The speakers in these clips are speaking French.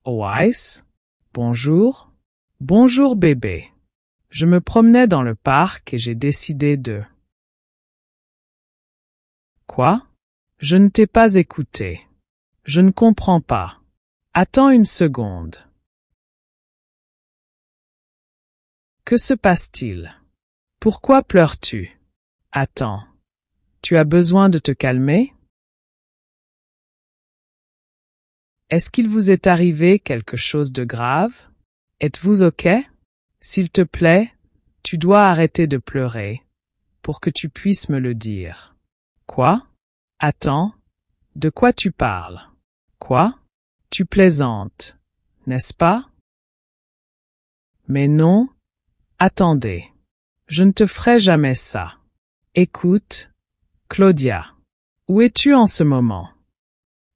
Ois? Bonjour. Bonjour bébé. Je me promenais dans le parc et j'ai décidé de... Quoi? Je ne t'ai pas écouté. Je ne comprends pas. Attends une seconde. Que se passe-t-il? Pourquoi pleures-tu? Attends. Tu as besoin de te calmer? Est-ce qu'il vous est arrivé quelque chose de grave? Êtes-vous OK? S'il te plaît, tu dois arrêter de pleurer, pour que tu puisses me le dire. Quoi? Attends, de quoi tu parles? Quoi? Tu plaisantes, n'est-ce pas? Mais non, attendez, je ne te ferai jamais ça. Écoute, Claudia, où es-tu en ce moment?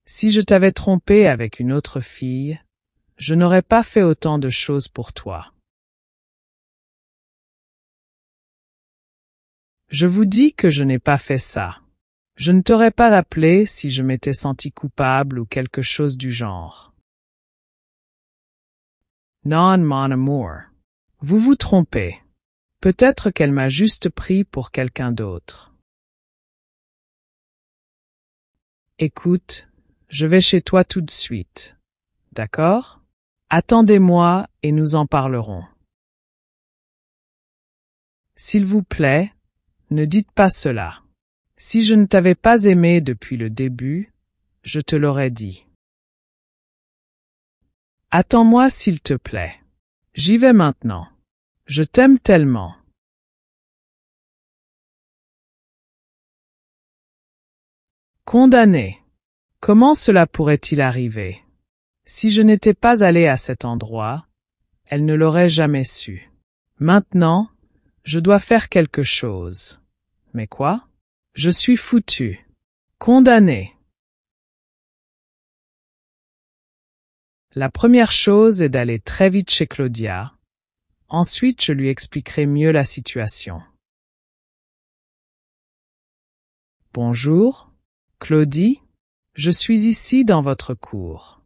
Si je t'avais trompé avec une autre fille, je n'aurais pas fait autant de choses pour toi. Je vous dis que je n'ai pas fait ça. Je ne t'aurais pas appelé si je m'étais senti coupable ou quelque chose du genre. Non, mon amour. Vous vous trompez. Peut-être qu'elle m'a juste pris pour quelqu'un d'autre. Écoute, je vais chez toi tout de suite. D'accord? Attendez-moi et nous en parlerons. S'il vous plaît, ne dites pas cela. Si je ne t'avais pas aimé depuis le début, je te l'aurais dit. Attends-moi s'il te plaît. J'y vais maintenant. Je t'aime tellement. Condamné. Comment cela pourrait-il arriver? Si je n'étais pas allé à cet endroit, elle ne l'aurait jamais su. Maintenant, je dois faire quelque chose. Mais quoi? Je suis foutu. Condamné. La première chose est d'aller très vite chez Claudia. Ensuite, je lui expliquerai mieux la situation. Bonjour, Claudie. Je suis ici dans votre cour.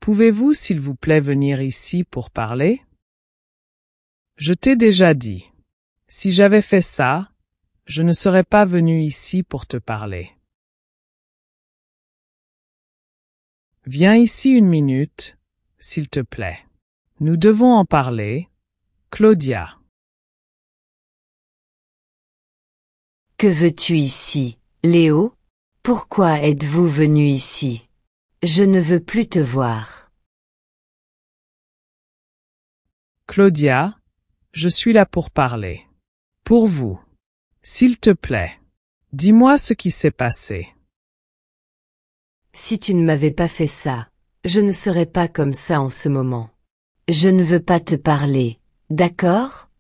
Pouvez-vous, s'il vous plaît, venir ici pour parler? Je t'ai déjà dit. Si j'avais fait ça, je ne serais pas venu ici pour te parler. Viens ici une minute, s'il te plaît. Nous devons en parler, Claudia. Que veux-tu ici, Léo? Pourquoi êtes-vous venu ici? Je ne veux plus te voir. Claudia, je suis là pour parler. Pour vous. S'il te plaît, dis-moi ce qui s'est passé. Si tu ne m'avais pas fait ça, je ne serais pas comme ça en ce moment. Je ne veux pas te parler, d'accord?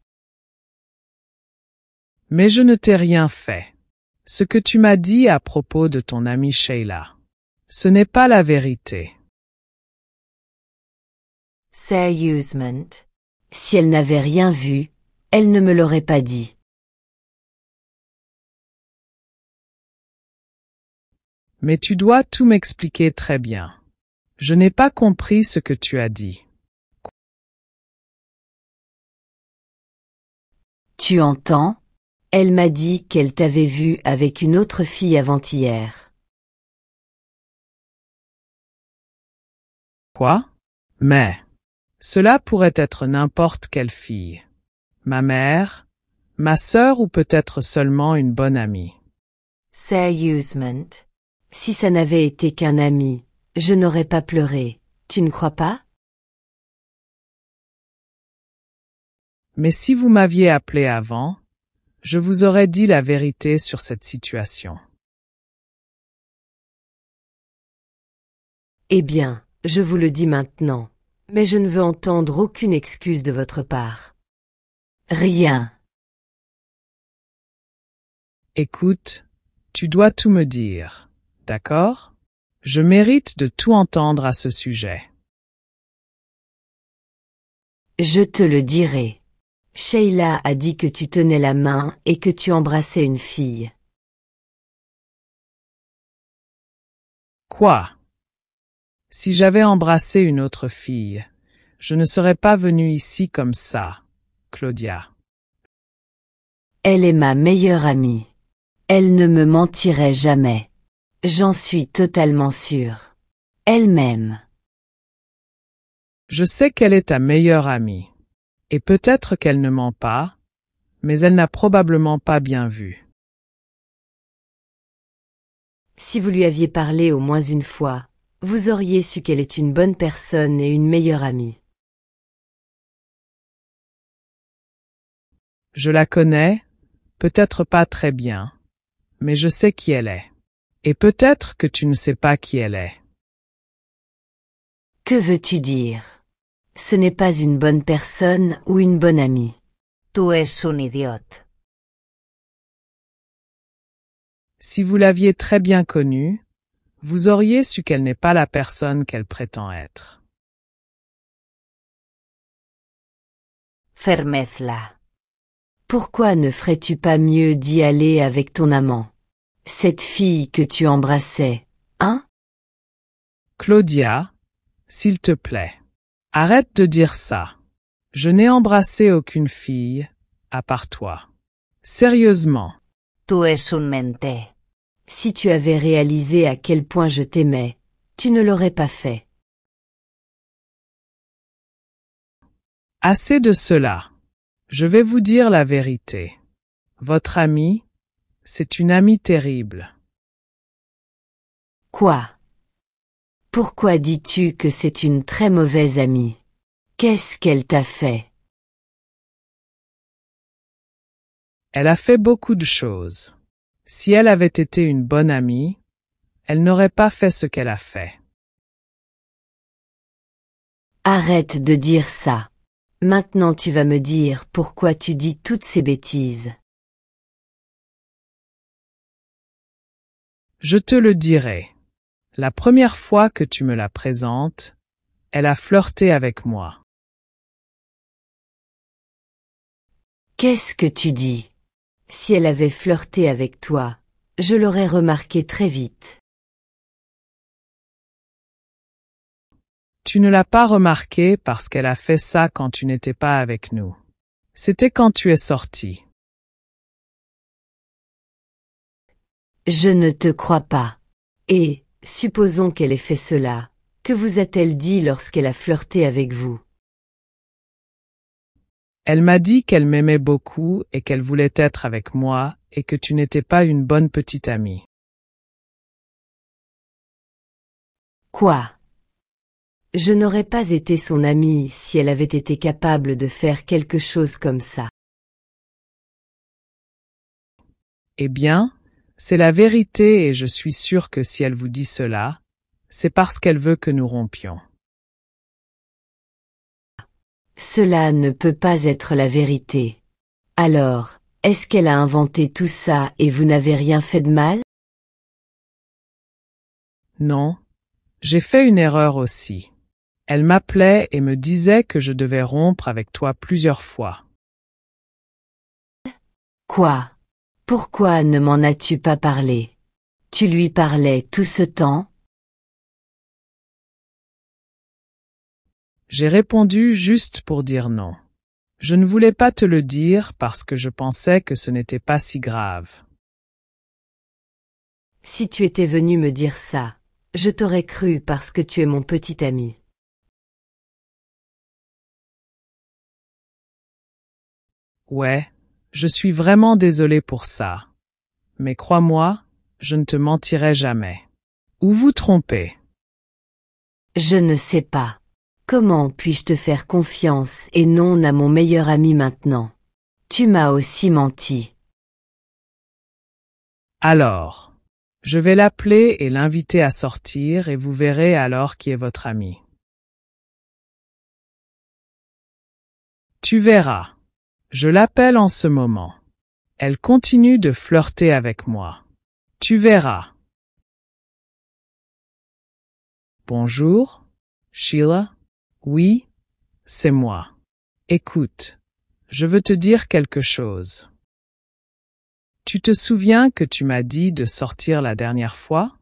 Mais je ne t'ai rien fait. Ce que tu m'as dit à propos de ton amie Sheila, ce n'est pas la vérité. Sérieusement. Si elle n'avait rien vu, elle ne me l'aurait pas dit. Mais tu dois tout m'expliquer très bien. Je n'ai pas compris ce que tu as dit. Tu entends? Elle m'a dit qu'elle t'avait vu avec une autre fille avant-hier. Quoi? Mais cela pourrait être n'importe quelle fille. Ma mère, ma sœur ou peut-être seulement une bonne amie. Sérieusement. Si ça n'avait été qu'un ami, je n'aurais pas pleuré, tu ne crois pas? Mais si vous m'aviez appelé avant, je vous aurais dit la vérité sur cette situation. Eh bien, je vous le dis maintenant, mais je ne veux entendre aucune excuse de votre part. Rien. Écoute, tu dois tout me dire, d'accord? Je mérite de tout entendre à ce sujet. Je te le dirai. Sheila a dit que tu tenais la main et que tu embrassais une fille. Quoi? Si j'avais embrassé une autre fille, je ne serais pas venue ici comme ça, Claudia. Elle est ma meilleure amie. Elle ne me mentirait jamais. J'en suis totalement sûre. Elle m'aime. Je sais qu'elle est ta meilleure amie. Et peut-être qu'elle ne ment pas, mais elle n'a probablement pas bien vu. Si vous lui aviez parlé au moins une fois, vous auriez su qu'elle est une bonne personne et une meilleure amie. Je la connais, peut-être pas très bien, mais je sais qui elle est. Et peut-être que tu ne sais pas qui elle est. Que veux-tu dire? Ce n'est pas une bonne personne ou une bonne amie. Tu es un idiote. Si vous l'aviez très bien connue, vous auriez su qu'elle n'est pas la personne qu'elle prétend être. Fermezla. Pourquoi ne ferais-tu pas mieux d'y aller avec ton amant? Cette fille que tu embrassais, hein? Claudia, s'il te plaît, arrête de dire ça. Je n'ai embrassé aucune fille, à part toi. Sérieusement. Tu es un mente. Si tu avais réalisé à quel point je t'aimais, tu ne l'aurais pas fait. Assez de cela. Je vais vous dire la vérité. Votre amie, c'est une amie terrible. Quoi? Pourquoi dis-tu que c'est une très mauvaise amie? Qu'est-ce qu'elle t'a fait? Elle a fait beaucoup de choses. Si elle avait été une bonne amie, elle n'aurait pas fait ce qu'elle a fait. Arrête de dire ça. Maintenant tu vas me dire pourquoi tu dis toutes ces bêtises. Je te le dirai. La première fois que tu me la présentes, elle a flirté avec moi. Qu'est-ce que tu dis? Si elle avait flirté avec toi, je l'aurais remarqué très vite. Tu ne l'as pas remarqué parce qu'elle a fait ça quand tu n'étais pas avec nous. C'était quand tu es sorti. Je ne te crois pas. Et, supposons qu'elle ait fait cela, que vous a-t-elle dit lorsqu'elle a flirté avec vous? Elle m'a dit qu'elle m'aimait beaucoup et qu'elle voulait être avec moi et que tu n'étais pas une bonne petite amie. Quoi? Je n'aurais pas été son amie si elle avait été capable de faire quelque chose comme ça. Eh bien, c'est la vérité et je suis sûre que si elle vous dit cela, c'est parce qu'elle veut que nous rompions. Cela ne peut pas être la vérité. Alors, est-ce qu'elle a inventé tout ça et vous n'avez rien fait de mal? Non, j'ai fait une erreur aussi. Elle m'appelait et me disait que je devais rompre avec toi plusieurs fois. Quoi? Pourquoi ne m'en as-tu pas parlé? Tu lui parlais tout ce temps? J'ai répondu juste pour dire non. Je ne voulais pas te le dire parce que je pensais que ce n'était pas si grave. Si tu étais venu me dire ça, je t'aurais cru parce que tu es mon petit ami. Ouais, je suis vraiment désolé pour ça. Mais crois-moi, je ne te mentirai jamais. Ou vous trompez. Je ne sais pas. Comment puis-je te faire confiance et non à mon meilleur ami maintenant? Tu m'as aussi menti. Alors, je vais l'appeler et l'inviter à sortir et vous verrez alors qui est votre ami. Tu verras. Je l'appelle en ce moment. Elle continue de flirter avec moi. Tu verras. Bonjour, Sheila? Oui, c'est moi. Écoute, je veux te dire quelque chose. Tu te souviens que tu m'as dit de sortir la dernière fois?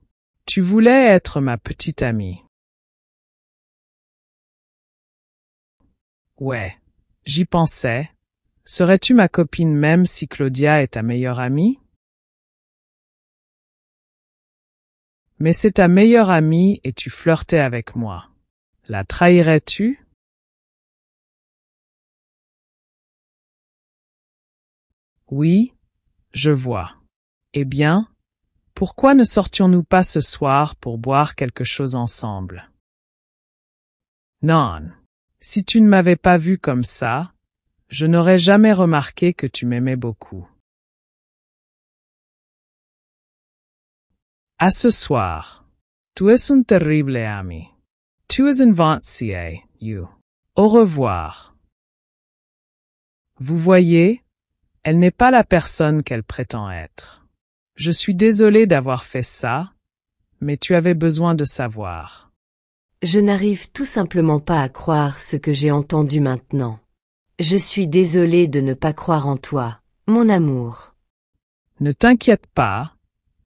Tu voulais être ma petite amie. Ouais, j'y pensais. Serais-tu ma copine même si Claudia est ta meilleure amie? Mais c'est ta meilleure amie et tu flirtais avec moi. La trahirais-tu? Oui, je vois. Eh bien, pourquoi ne sortions-nous pas ce soir pour boire quelque chose ensemble? Non. Si tu ne m'avais pas vu comme ça, je n'aurais jamais remarqué que tu m'aimais beaucoup. À ce soir. Tu es un terrible ami. Tu es un vancier, you. Au revoir. Vous voyez, elle n'est pas la personne qu'elle prétend être. Je suis désolé d'avoir fait ça, mais tu avais besoin de savoir. Je n'arrive tout simplement pas à croire ce que j'ai entendu maintenant. Je suis désolée de ne pas croire en toi, mon amour. Ne t'inquiète pas,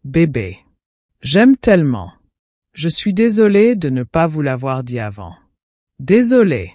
bébé. J'aime tellement. Je suis désolé de ne pas vous l'avoir dit avant. Désolé.